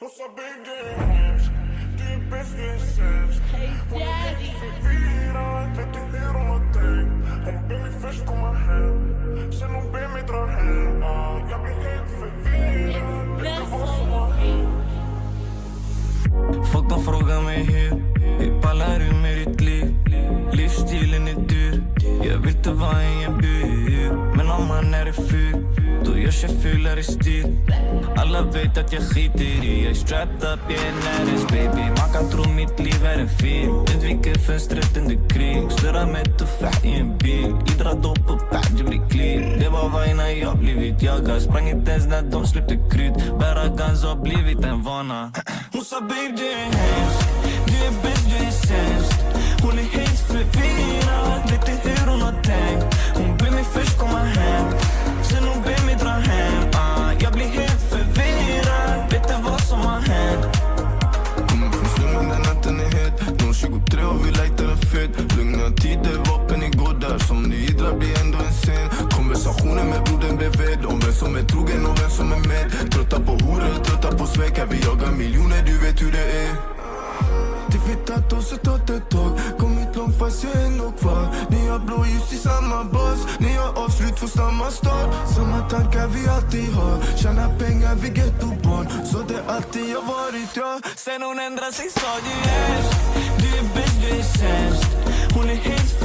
Pussa big games, du är bäst, du är sämst. Hon är helt förvirrad, vet inte hur hon har tänkt. Hon ber mig först komma hem, sen hon ber mig dra hem. Jag blir helt förvirrad, vet inte vad som har hänt. Folk de frågar mig hur pallar du med ditt liv? Livsstilen är dyr, jag vill inte vara i en bur. Men om man är ful, då görs jag fulare stil. Alla vet att jag skiter i, jag är strapped up, jag är näris baby. Man kan tro mitt liv är en film, undviker fönstret under krig. Snurrar med tuffah i en bil, idrar dopp och pack, det blir clean. Det var innan jag blivit jagad, sprang inte ens när de släppte krydd. Bära guns har blivit en vana. Hon sa babe du är hemsk, du är bäst, du är sämst. Hon är helt förvirrad, vet inte hur hon har tänkt. Hon ber mig först komma hem, sen hon ber mig dra hem. Jag blir helt förvirrad, vet inte vad som har hänt. Kommer från slummen när natten är het, 023 och vi lightar en fet. Lugna tider, vapen igår där, som ni idrar blir ändå en scen. Konversationer med brodern bredvid, om vem som är trogen och vem som är med. Trötta på horor, trötta på svek, vi jagar miljoner, du vet hur det är. Du vet att oss har tagit ett tag, kommit långt fast jag är ändå kvar. Ni har blåljus i samma bas, ni har avslut för samma stad. Samma tankar vi alltid har, tjäna pengar vi gettobarn. Så det alltid har varit jag. Sen hon ändrar sig sa du är bäst, du är sämst. Hon är helt